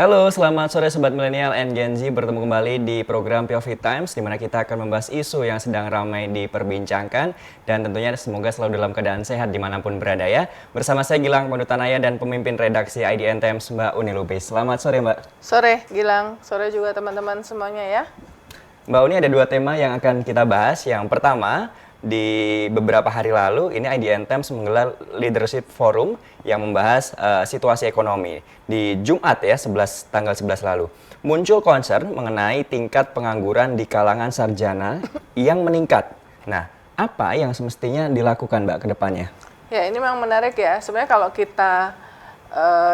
Halo, selamat sore Sobat Milenial and Gen Z. Bertemu kembali di program POV Times, di mana kita akan membahas isu yang sedang ramai diperbincangkan. Dan tentunya semoga selalu dalam keadaan sehat dimanapun berada ya. Bersama saya Gilang Pandutanaya dan pemimpin redaksi IDN Times, Mbak Uni Lubis. Selamat sore Mbak. Sore Gilang, sore juga teman-teman semuanya ya. Mbak Uni, ada dua tema yang akan kita bahas. Yang pertama, di beberapa hari lalu, ini IDN Times menggelar Leadership Forum yang membahas situasi ekonomi. Di Jumat ya, tanggal 11 lalu. Muncul concern mengenai tingkat pengangguran di kalangan sarjana yang meningkat. Nah, apa yang semestinya dilakukan Mbak ke depannya? Ya, ini memang menarik ya. Sebenarnya kalau kita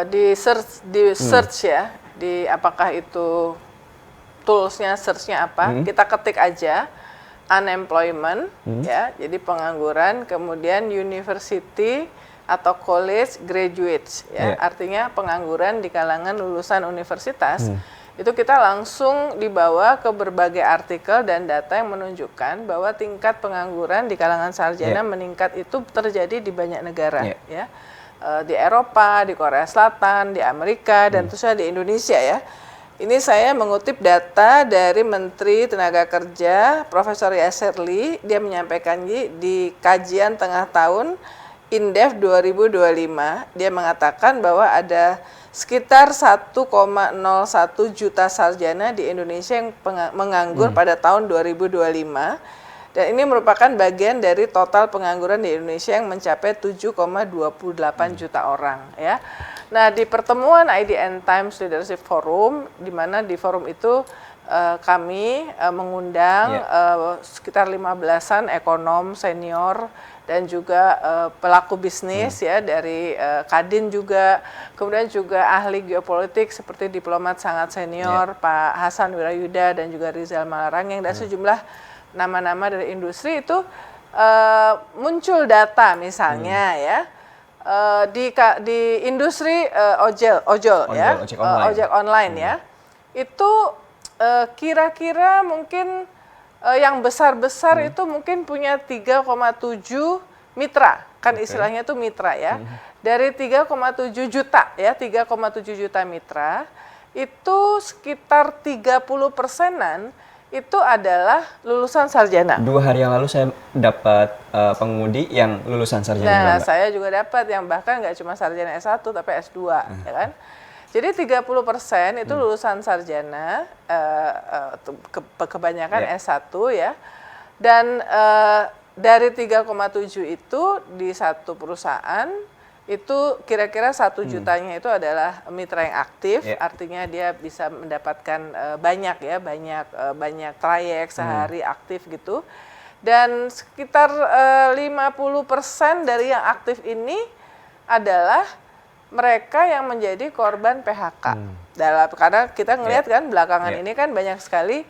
di search ya, di apakah itu toolsnya, searchnya apa, kita ketik aja unemployment, ya, jadi pengangguran, kemudian university atau college graduates, ya, artinya pengangguran di kalangan lulusan universitas. Itu kita langsung dibawa ke berbagai artikel dan data yang menunjukkan bahwa tingkat pengangguran di kalangan sarjana meningkat itu terjadi di banyak negara, ya, di Eropa, di Korea Selatan, di Amerika, dan tentu saja di Indonesia ya. Ini saya mengutip data dari Menteri Tenaga Kerja, Profesor Yasser Lee. Dia menyampaikan di kajian tengah tahun Indef 2025, dia mengatakan bahwa ada sekitar 1,01 juta sarjana di Indonesia yang menganggur pada tahun 2025. Dan ini merupakan bagian dari total pengangguran di Indonesia yang mencapai 7,28 juta orang ya. Nah, di pertemuan IDN Times Leadership Forum, di mana di forum itu kami mengundang sekitar 15-an ekonom senior dan juga pelaku bisnis ya dari Kadin juga, kemudian juga ahli geopolitik seperti diplomat sangat senior Pak Hasan Wirayuda dan juga Rizal Malarangeng dan sejumlah nama-nama dari industri itu muncul data misalnya ya. Di industri ojol ya, ojek online ya, itu kira-kira mungkin yang besar-besar itu mungkin punya 3,7 mitra, kan istilahnya itu mitra ya, dari 3,7 juta ya, 3,7 juta mitra, itu sekitar 30%-an itu adalah lulusan sarjana. 2 hari yang lalu saya dapat pengemudi yang lulusan sarjana. Nah, saya juga dapat yang bahkan nggak cuma sarjana S1 tapi S2, ya kan? Jadi 30% itu lulusan sarjana, kebanyakan S1 ya. Dan dari 3,7 itu di satu perusahaan itu kira-kira 1 jutanya itu adalah mitra yang aktif, artinya dia bisa mendapatkan banyak banyak trayek sehari aktif gitu. Dan sekitar 50% dari yang aktif ini adalah mereka yang menjadi korban PHK. Karena kita ngelihat kan belakangan ini kan banyak sekali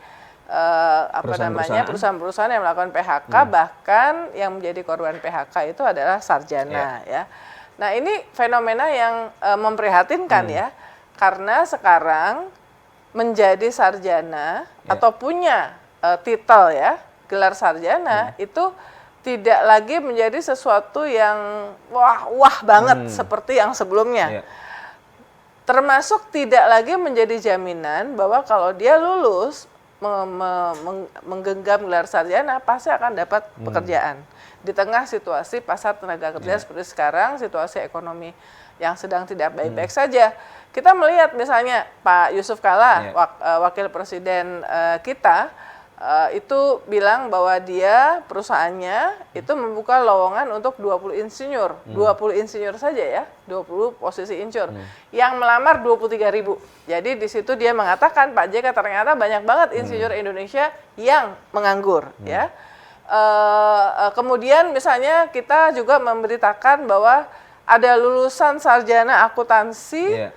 perusahaan-perusahaan yang melakukan PHK, bahkan yang menjadi korban PHK itu adalah sarjana ya. Nah, ini fenomena yang memprihatinkan ya, karena sekarang menjadi sarjana atau punya titel ya, gelar sarjana itu tidak lagi menjadi sesuatu yang wah banget seperti yang sebelumnya. Termasuk tidak lagi menjadi jaminan bahwa kalau dia lulus menggenggam gelar sarjana pasti akan dapat pekerjaan. Di tengah situasi pasar tenaga kerja seperti sekarang, situasi ekonomi yang sedang tidak baik-baik saja. Kita melihat misalnya Pak Yusuf Kalla, wakil presiden kita, itu bilang bahwa dia perusahaannya itu membuka lowongan untuk 20 insinyur. 20 insinyur saja ya, 20 posisi insinyur. Yang melamar 23.000. Jadi di situ dia mengatakan, Pak JK ternyata banyak banget insinyur Indonesia yang menganggur ya. Kemudian misalnya kita juga memberitakan bahwa ada lulusan sarjana akuntansi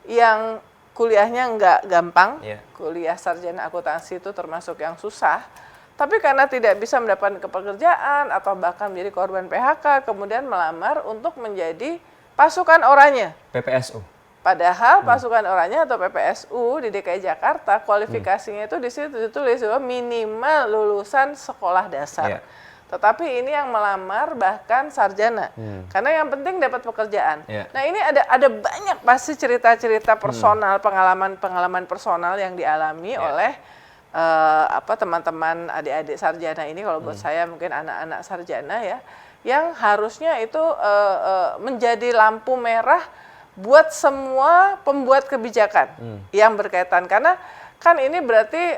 yang kuliahnya nggak gampang, kuliah sarjana akuntansi itu termasuk yang susah, tapi karena tidak bisa mendapatkan pekerjaan atau bahkan menjadi korban PHK, kemudian melamar untuk menjadi pasukan oranye. PPSU. Padahal pasukan oranye atau PPSU di DKI Jakarta kualifikasinya itu di situ ditulis bahwa minimal lulusan sekolah dasar. tetapi ini yang melamar bahkan sarjana. Karena yang penting dapat pekerjaan. Nah, ini ada banyak pasti cerita-cerita personal, pengalaman personal yang dialami oleh teman-teman adik-adik sarjana ini. Kalau buat saya mungkin anak-anak sarjana ya, yang harusnya itu menjadi lampu merah buat semua pembuat kebijakan yang berkaitan. Karena kan ini berarti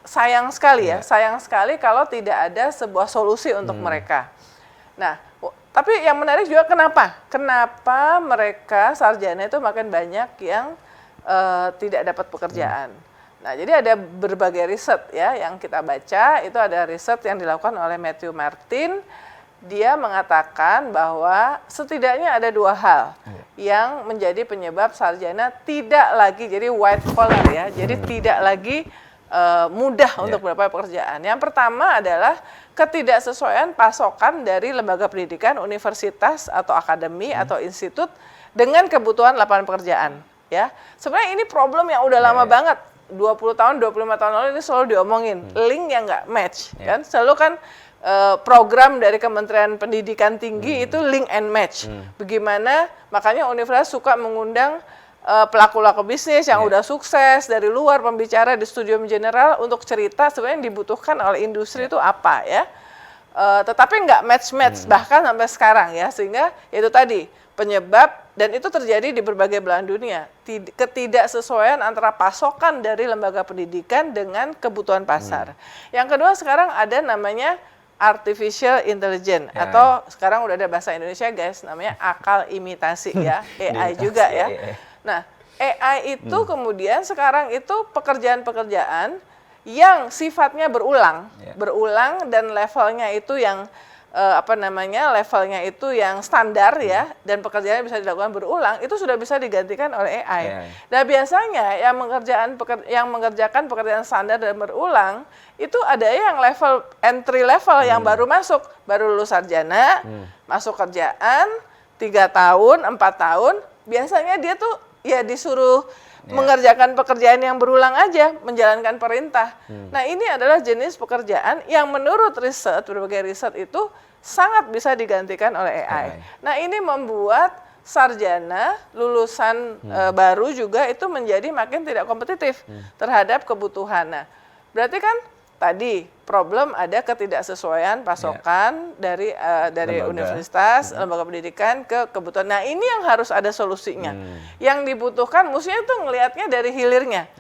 sayang sekali kalau tidak ada sebuah solusi untuk mereka. Nah, tapi yang menarik juga kenapa mereka sarjana itu makin banyak yang tidak dapat pekerjaan. Nah, jadi ada berbagai riset ya yang kita baca, itu ada riset yang dilakukan oleh Matthew Martin. Dia mengatakan bahwa setidaknya ada 2 hal yang menjadi penyebab sarjana tidak lagi jadi white collar ya, jadi tidak lagi mudah untuk mendapat pekerjaan. Yang pertama adalah ketidaksesuaian pasokan dari lembaga pendidikan, universitas atau akademi atau institut dengan kebutuhan lapangan pekerjaan. Ya, sebenarnya ini problem yang udah lama banget. 20 tahun, 25 tahun lalu ini selalu diomongin, link yang nggak match, kan? Selalu kan program dari Kementerian Pendidikan Tinggi itu link and match. Bagaimana, makanya universitas suka mengundang pelaku-pelaku bisnis yang udah sukses dari luar, pembicara di Studium General untuk cerita sebenarnya yang dibutuhkan oleh industri itu apa ya. Tetapi nggak match-match bahkan sampai sekarang ya, sehingga itu tadi penyebab, dan itu terjadi di berbagai belahan dunia, ketidaksesuaian antara pasokan dari lembaga pendidikan dengan kebutuhan pasar. Yang kedua sekarang ada namanya artificial intelligence atau sekarang udah ada bahasa Indonesia guys, namanya akal imitasi ya, AI juga ya. Nah, AI itu kemudian sekarang itu pekerjaan-pekerjaan yang sifatnya berulang dan levelnya itu yang levelnya itu yang standar ya, dan pekerjaan bisa dilakukan berulang, itu sudah bisa digantikan oleh AI. Nah, biasanya yang mengerjakan pekerjaan standar dan berulang itu ada yang level entry level yang baru masuk, baru lulus sarjana, masuk kerjaan 3 tahun, 4 tahun, biasanya dia tuh ya disuruh mengerjakan pekerjaan yang berulang aja, menjalankan perintah. Nah, ini adalah jenis pekerjaan yang menurut berbagai riset itu sangat bisa digantikan oleh AI. Nah, ini membuat sarjana, lulusan baru juga itu menjadi makin tidak kompetitif terhadap kebutuhan. Nah, berarti kan tadi problem ada ketidaksesuaian pasokan dari universitas, lembaga pendidikan ke kebutuhan. Nah, ini yang harus ada solusinya. Yang dibutuhkan mestinya tuh ngelihatnya dari hilirnya.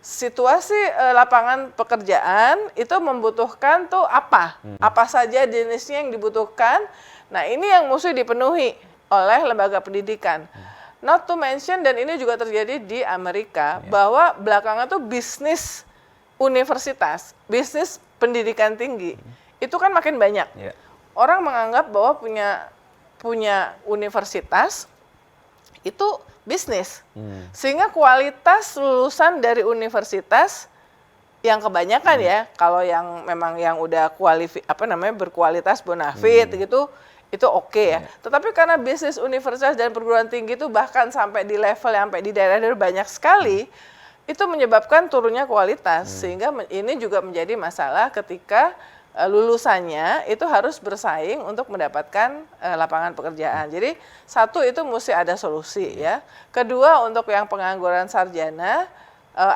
Situasi lapangan pekerjaan itu membutuhkan tuh apa? Apa saja jenisnya yang dibutuhkan. Nah, ini yang mesti dipenuhi oleh lembaga pendidikan. Not to mention, dan ini juga terjadi di Amerika, bahwa belakangan tuh bisnis universitas, bisnis pendidikan tinggi, itu kan makin banyak. Orang menganggap bahwa punya universitas itu bisnis, sehingga kualitas lulusan dari universitas yang kebanyakan ya, kalau yang memang yang udah berkualitas bonafit gitu, itu oke ya. Tetapi karena bisnis universitas dan perguruan tinggi itu bahkan sampai di level sampai di daerah-daerah banyak sekali, itu menyebabkan turunnya kualitas, sehingga ini juga menjadi masalah ketika lulusannya itu harus bersaing untuk mendapatkan lapangan pekerjaan. Jadi satu itu mesti ada solusi ya. Kedua, untuk yang pengangguran sarjana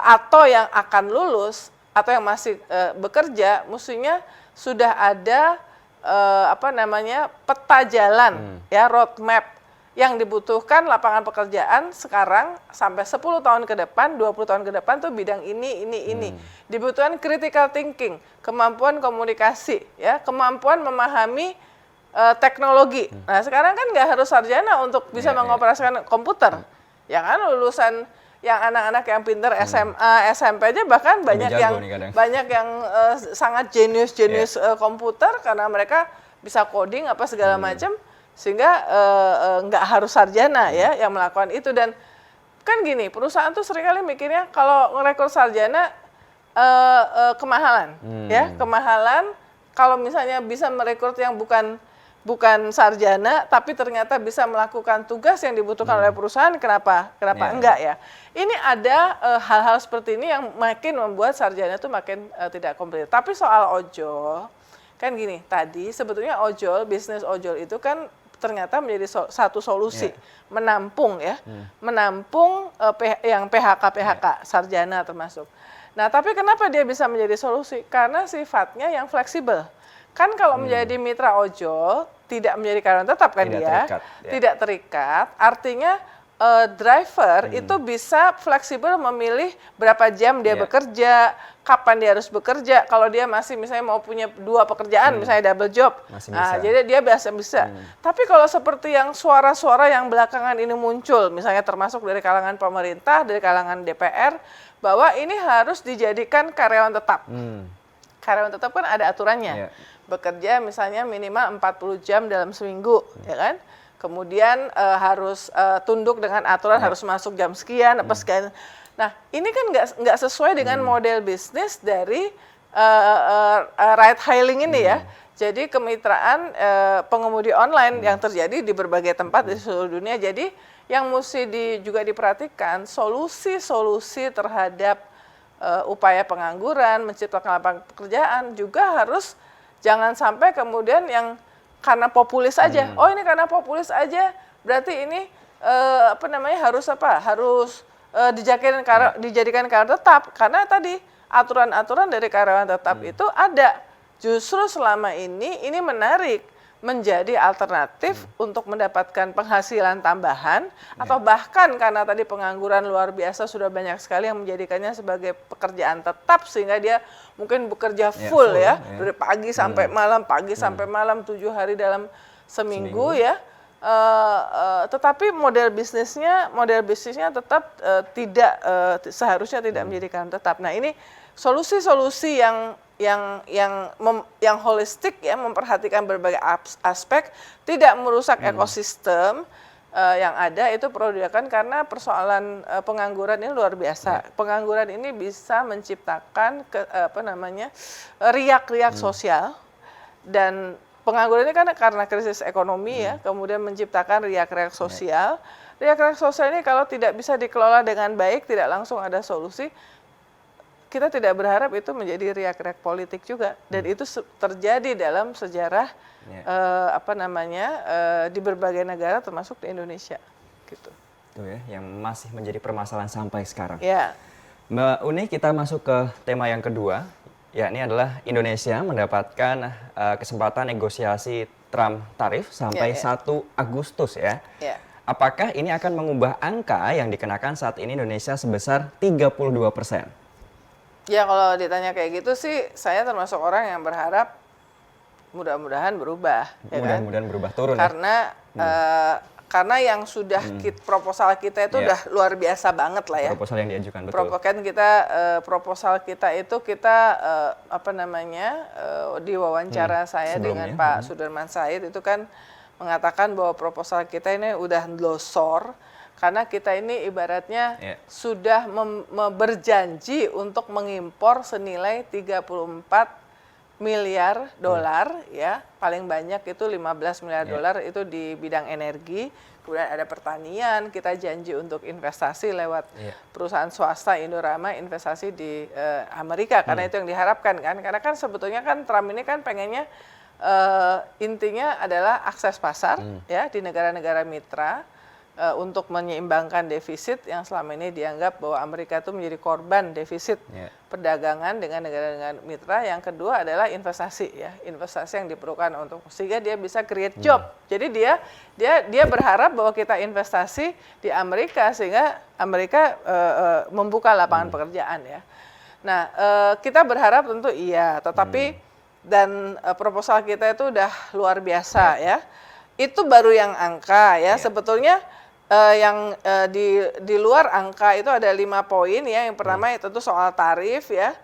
atau yang akan lulus atau yang masih bekerja, mestinya sudah ada peta jalan ya, roadmap yang dibutuhkan lapangan pekerjaan sekarang sampai 10 tahun ke depan, 20 tahun ke depan tuh bidang ini. Dibutuhkan critical thinking, kemampuan komunikasi, ya, kemampuan memahami teknologi. Nah, sekarang kan nggak harus sarjana untuk bisa mengoperasikan komputer. Ya kan, lulusan yang anak-anak yang pinter SMA, SMP aja bahkan banyak yang sangat jenius komputer karena mereka bisa coding apa segala macam. Sehingga nggak harus sarjana ya yang melakukan itu. Dan kan gini, perusahaan tuh seringkali mikirnya kalau ngerekrut sarjana kemahalan, ya kemahalan. Kalau misalnya bisa merekrut yang bukan sarjana, tapi ternyata bisa melakukan tugas yang dibutuhkan oleh perusahaan, kenapa enggak ya? Ini ada hal-hal seperti ini yang makin membuat sarjana itu makin tidak kompetitif. Tapi soal ojol, Kan gini, tadi sebetulnya ojol, bisnis ojol itu kan ternyata menjadi satu solusi, menampung ya, menampung yang PHK, sarjana termasuk. Nah, tapi kenapa dia bisa menjadi solusi? Karena sifatnya yang fleksibel. Kan kalau menjadi mitra ojol, tidak menjadi karyawan tetap kan Tidak dia, terikat, ya. tidak terikat, artinya driver itu bisa fleksibel memilih berapa jam dia bekerja, kapan dia harus bekerja. Kalau dia masih misalnya mau punya 2 pekerjaan, misalnya double job, Masih nah, bisa. jadi dia biasa bisa. Tapi kalau seperti yang suara-suara yang belakangan ini muncul, misalnya termasuk dari kalangan pemerintah, dari kalangan DPR, bahwa ini harus dijadikan karyawan tetap. Karyawan tetap kan ada aturannya. Bekerja misalnya minimal 40 jam dalam seminggu, ya kan? Kemudian harus tunduk dengan aturan, harus masuk jam sekian, apa sekian. Nah, ini kan nggak sesuai dengan model bisnis dari ride hailing ini ya. Jadi kemitraan pengemudi online yang terjadi di berbagai tempat di seluruh dunia. Jadi yang mesti juga diperhatikan solusi-solusi terhadap upaya pengangguran, menciptakan lapangan pekerjaan juga harus jangan sampai kemudian yang karena populis aja. Oh, ini karena populis aja, berarti ini harus dijadikan karyawan tetap. Karena tadi aturan-aturan dari karyawan tetap itu ada. Justru selama ini menarik menjadi alternatif untuk mendapatkan penghasilan tambahan atau bahkan karena tadi pengangguran luar biasa sudah banyak sekali yang menjadikannya sebagai pekerjaan tetap sehingga dia mungkin bekerja full ya dari pagi sampai malam, 7 hari dalam seminggu. Ya. Tetapi model bisnisnya tetap seharusnya tidak menjadikan tetap. Nah, ini solusi-solusi yang holistik ya, memperhatikan berbagai aspek, tidak merusak ekosistem yang ada, itu perlu dilakukan karena persoalan pengangguran ini luar biasa. Pengangguran ini bisa menciptakan riak-riak sosial, dan pengangguran ini kan karena krisis ekonomi ya, kemudian menciptakan riak-riak sosial. Riak-riak sosial ini kalau tidak bisa dikelola dengan baik, tidak langsung ada solusi, kita tidak berharap itu menjadi riak-riak politik juga, dan itu terjadi dalam sejarah di berbagai negara termasuk di Indonesia gitu. Itu ya yang masih menjadi permasalahan sampai sekarang. Ya. Mbak Uni, kita masuk ke tema yang kedua, yakni adalah Indonesia mendapatkan kesempatan negosiasi Trump tarif sampai 1 Agustus ya. Apakah ini akan mengubah angka yang dikenakan saat ini Indonesia sebesar 32%? Ya, kalau ditanya kayak gitu sih, saya termasuk orang yang berharap mudah-mudahan berubah. Mudah-mudahan berubah turun. Karena yang sudah proposal kita itu udah luar biasa banget lah ya. Proposal yang diajukan, betul. Proposal kita itu di wawancara saya dengan Pak Sudirman Said itu kan mengatakan bahwa proposal kita ini udah losor. Karena kita ini ibaratnya sudah berjanji untuk mengimpor senilai 34 miliar dolar ya, paling banyak itu 15 miliar dolar itu di bidang energi, kemudian ada pertanian, kita janji untuk investasi lewat perusahaan swasta Indorama, investasi di Amerika, karena itu yang diharapkan kan, karena kan sebetulnya kan Trump ini kan pengennya intinya adalah akses pasar ya di negara-negara mitra. Untuk menyeimbangkan defisit yang selama ini dianggap bahwa Amerika itu menjadi korban defisit perdagangan dengan negara-negara mitra. Yang kedua adalah investasi ya, investasi yang diperlukan untuk sehingga dia bisa create job. Jadi dia berharap bahwa kita investasi di Amerika sehingga Amerika membuka lapangan pekerjaan ya. Nah, kita berharap tentu iya, tetapi dan proposal kita itu udah luar biasa ya. Itu baru yang angka ya, sebetulnya yang di luar angka itu ada 5 poin ya. Yang pertama itu soal tarif ya,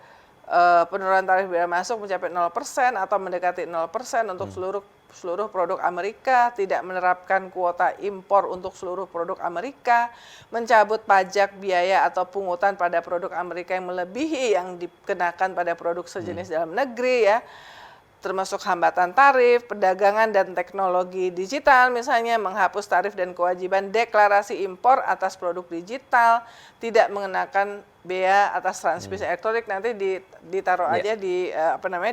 penurunan tarif biaya masuk mencapai 0% atau mendekati 0% untuk seluruh produk Amerika, tidak menerapkan kuota impor untuk seluruh produk Amerika, mencabut pajak biaya atau pungutan pada produk Amerika yang melebihi yang dikenakan pada produk sejenis dalam negeri ya. termasuk hambatan tarif, perdagangan dan teknologi digital, misalnya menghapus tarif dan kewajiban deklarasi impor atas produk digital, tidak mengenakan bea atas transmisi elektronik, nanti ditaruh aja di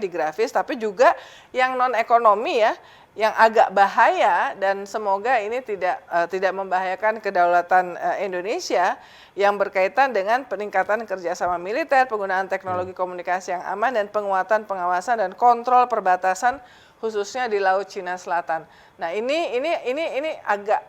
di grafis, tapi juga yang non ekonomi ya, yang agak bahaya dan semoga ini tidak membahayakan kedaulatan Indonesia, yang berkaitan dengan peningkatan kerjasama militer, penggunaan teknologi komunikasi yang aman, dan penguatan pengawasan dan kontrol perbatasan khususnya di Laut Cina Selatan. Nah ini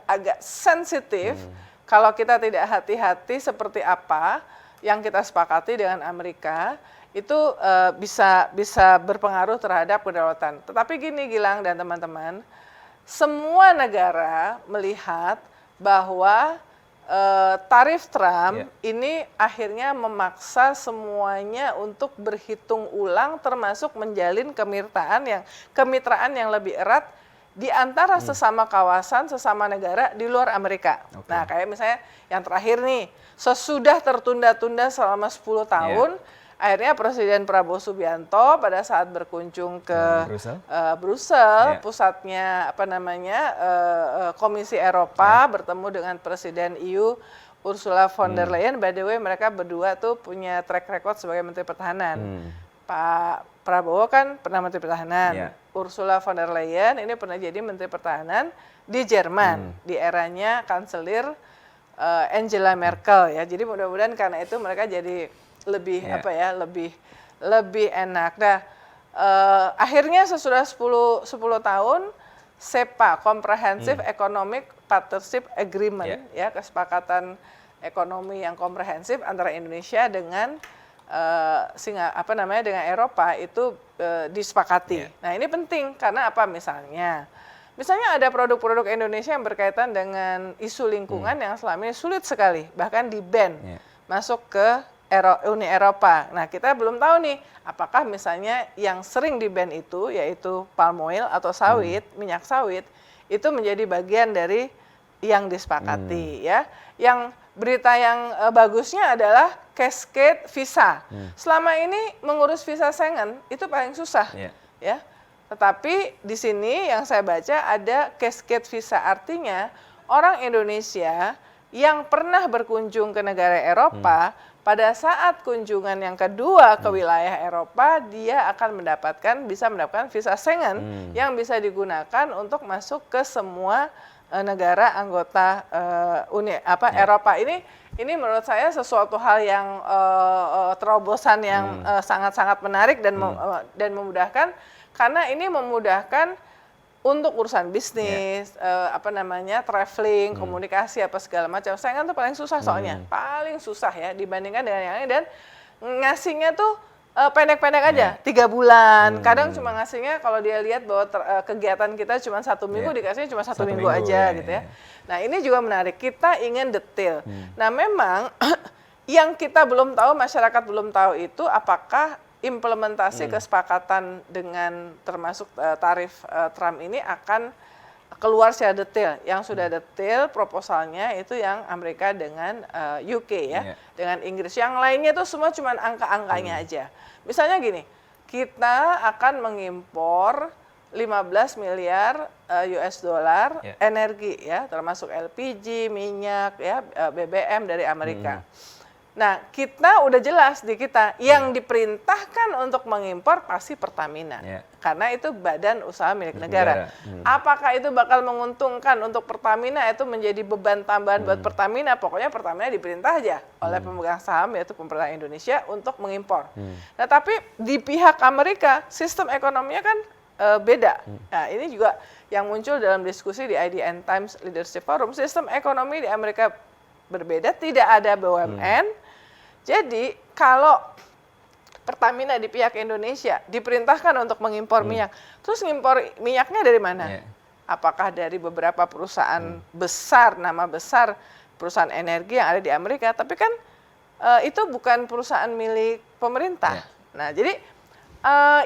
agak sensitif kalau kita tidak hati-hati seperti apa yang kita sepakati dengan Amerika. Itu bisa berpengaruh terhadap kedaulatan. Tetapi gini Gilang dan teman-teman, semua negara melihat bahwa tarif Trump ini akhirnya memaksa semuanya untuk berhitung ulang, termasuk menjalin kemitraan yang lebih erat di antara sesama kawasan, sesama negara di luar Amerika. Nah, kayak misalnya yang terakhir nih, sesudah tertunda-tunda selama 10 tahun, akhirnya Presiden Prabowo Subianto pada saat berkunjung ke Brussel, pusatnya Komisi Eropa, bertemu dengan Presiden EU Ursula von der Leyen. By the way, mereka berdua tuh punya track record sebagai Menteri Pertahanan. Pak Prabowo kan pernah Menteri Pertahanan. Ursula von der Leyen ini pernah jadi Menteri Pertahanan di Jerman di eranya Kanselir Angela Merkel ya. Jadi mudah-mudahan karena itu mereka jadi lebih lebih enak. Nah, akhirnya sesudah 10 tahun SEPA, Comprehensive Economic Partnership Agreement ya, kesepakatan ekonomi yang komprehensif antara Indonesia dengan dengan Eropa itu disepakati. Nah, ini penting karena apa misalnya ada produk-produk Indonesia yang berkaitan dengan isu lingkungan yang selama ini sulit sekali, bahkan di-ban masuk ke Uni Eropa. Nah, kita belum tahu nih, apakah misalnya yang sering di-ban itu, yaitu palm oil atau sawit, minyak sawit, itu menjadi bagian dari yang disepakati ya. Yang berita yang bagusnya adalah cascade visa. Selama ini mengurus visa Schengen itu paling susah ya. Tetapi di sini yang saya baca ada cascade visa, artinya orang Indonesia yang pernah berkunjung ke negara Eropa, pada saat kunjungan yang kedua ke wilayah Eropa, dia akan bisa mendapatkan visa Schengen yang bisa digunakan untuk masuk ke semua negara anggota Eropa. Ini menurut saya sesuatu hal yang terobosan yang sangat-sangat menarik dan memudahkan, karena ini memudahkan untuk urusan bisnis, traveling, komunikasi apa segala macam. Schengen tuh paling susah soalnya, paling susah ya dibandingkan dengan yang lain, dan ngasihnya tuh pendek-pendek aja, 3 bulan. Kadang cuma ngasihnya kalau dia lihat bahwa kegiatan kita cuma 1 minggu, dikasihnya cuma 1 minggu aja gitu ya. Nah, ini juga menarik. Kita ingin detail. Nah, memang yang kita belum tahu, masyarakat belum tahu itu apakah implementasi kesepakatan dengan termasuk tarif Trump ini akan keluar secara detail. Yang sudah detail proposalnya itu yang Amerika dengan UK ya, dengan Inggris. Yang lainnya itu semua cuma angka-angkanya aja. Misalnya gini, kita akan mengimpor 15 miliar US dollar energi ya, termasuk LPG, minyak ya, BBM dari Amerika. Nah, kita udah jelas di kita, yang diperintahkan untuk mengimpor pasti Pertamina. Karena itu badan usaha milik negara. Apakah itu bakal menguntungkan untuk Pertamina, itu menjadi beban tambahan buat Pertamina? Pokoknya Pertamina diperintah aja oleh pemegang saham, yaitu pemerintah Indonesia, untuk mengimpor. Nah, tapi di pihak Amerika, sistem ekonominya kan beda. Nah, ini juga yang muncul dalam diskusi di IDN Times Leadership Forum. Sistem ekonomi di Amerika berbeda, tidak ada BUMN. Jadi kalau Pertamina di pihak Indonesia diperintahkan untuk mengimpor minyak, terus ngimpor minyaknya dari mana? Apakah dari beberapa perusahaan besar, nama besar perusahaan energi yang ada di Amerika? Tapi kan itu bukan perusahaan milik pemerintah. Nah, jadi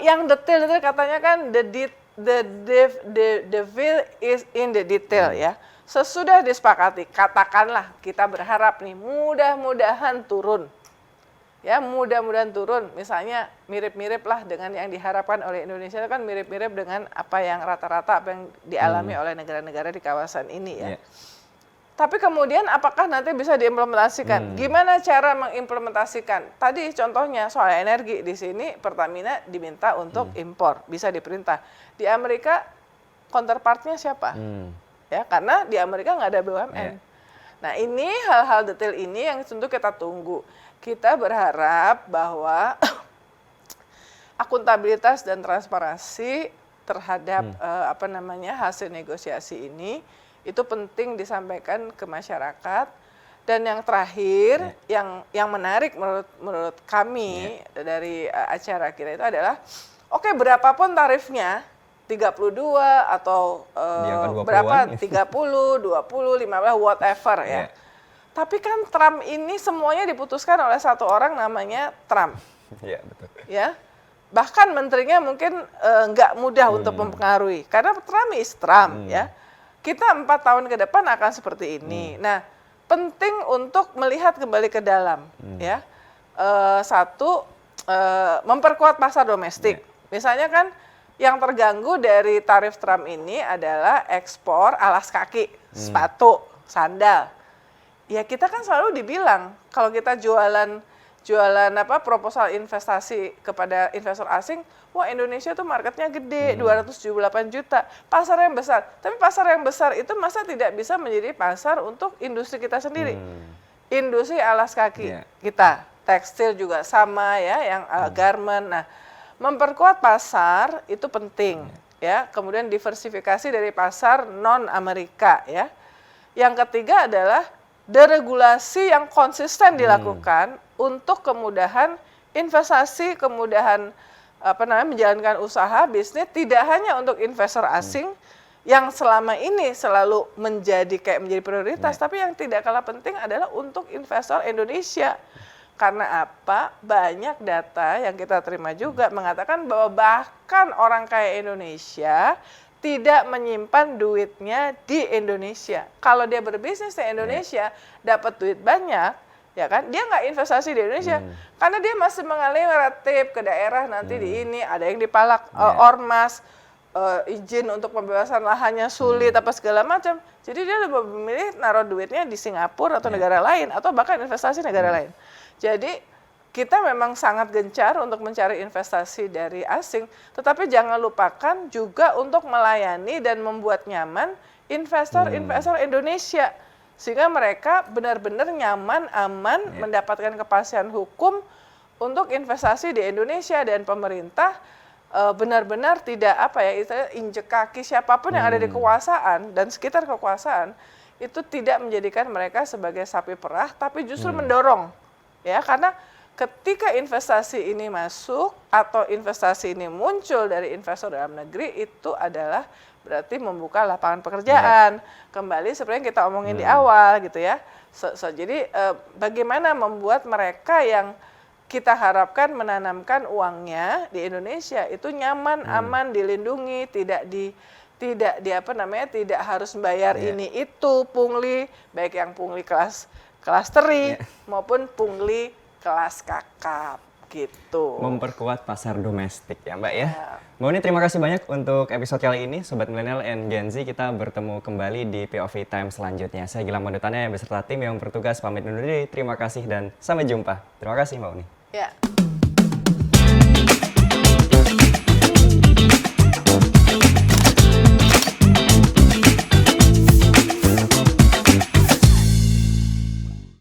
yang detail itu katanya kan the devil is in the detail ya. Sesudah disepakati, katakanlah kita berharap nih mudah-mudahan turun Ya, mudah-mudahan turun. Misalnya mirip-mirip lah dengan yang diharapkan oleh Indonesia, kan mirip-mirip dengan apa yang rata-rata apa yang dialami oleh negara-negara di kawasan ini ya. Tapi kemudian apakah nanti bisa diimplementasikan? Gimana cara mengimplementasikan? Tadi contohnya soal energi, di sini Pertamina diminta untuk impor, bisa diperintah. Di Amerika counterpartnya siapa? Ya, karena di Amerika nggak ada BUMN. Nah, ini hal-hal detail ini yang tentu kita tunggu. Kita berharap bahwa akuntabilitas dan transparansi terhadap hasil negosiasi ini itu penting disampaikan ke masyarakat. Dan yang terakhir yang menarik menurut kami dari acara kita itu adalah oke, berapapun tarifnya 32 atau berapa 30, 20, 15 whatever ya. Tapi kan Trump ini semuanya diputuskan oleh satu orang namanya Trump. Iya, betul. Ya. Bahkan menterinya mungkin nggak mudah untuk mempengaruhi karena Trump is Trump ya. Kita 4 tahun ke depan akan seperti ini. Nah, penting untuk melihat kembali ke dalam ya. Satu, memperkuat pasar domestik. Misalnya kan yang terganggu dari tarif Trump ini adalah ekspor alas kaki, sepatu, sandal. Ya kita kan selalu dibilang kalau kita jualan proposal investasi kepada investor asing, wah Indonesia tuh marketnya gede, 278 juta, pasar yang besar. Tapi pasar yang besar itu masa tidak bisa menjadi pasar untuk industri kita sendiri. Industri alas kaki kita, tekstil juga sama ya, yang garment. Nah, memperkuat pasar itu penting ya. Kemudian diversifikasi dari pasar non Amerika ya. Yang ketiga adalah deregulasi yang konsisten dilakukan untuk kemudahan investasi, kemudahan menjalankan usaha bisnis tidak hanya untuk investor asing yang selama ini selalu menjadi prioritas, tapi yang tidak kalah penting adalah untuk investor Indonesia. Karena apa? Banyak data yang kita terima juga mengatakan bahwa bahkan orang kaya Indonesia tidak menyimpan duitnya di Indonesia. Kalau dia berbisnis di Indonesia, dapat duit banyak, ya kan? Dia nggak investasi di Indonesia, karena dia masih mengalami ratip ke daerah nanti di ini, ada yang dipalak ormas, izin untuk pembebasan lahannya sulit, apa segala macam. Jadi dia lebih memilih naruh duitnya di Singapura atau negara lain, atau bahkan investasi negara lain. Jadi kita memang sangat gencar untuk mencari investasi dari asing, tetapi jangan lupakan juga untuk melayani dan membuat nyaman investor-investor Indonesia. Sehingga mereka benar-benar nyaman, aman, mendapatkan kepastian hukum untuk investasi di Indonesia. Dan pemerintah benar-benar tidak injek kaki siapapun yang ada di kekuasaan dan sekitar kekuasaan, itu tidak menjadikan mereka sebagai sapi perah, tapi justru mendorong. Ya, karena ketika investasi ini masuk atau investasi ini muncul dari investor dalam negeri, itu adalah berarti membuka lapangan pekerjaan. Kembali seperti yang kita omongin di awal gitu ya. Jadi bagaimana membuat mereka yang kita harapkan menanamkan uangnya di Indonesia itu nyaman, aman, dilindungi, tidak harus membayar ini itu pungli, baik yang pungli kelas teri maupun pungli kelas kakap gitu. Memperkuat pasar domestik ya Mbak ya. Mbak Uni, terima kasih banyak untuk episode kali ini. Sobat Millennial and Gen Z, kita bertemu kembali di POV Time selanjutnya. Saya Gilang Mandutannya beserta tim yang bertugas pamit undur diri. Terima kasih dan sampai jumpa. Terima kasih Mbak Uni. Ya.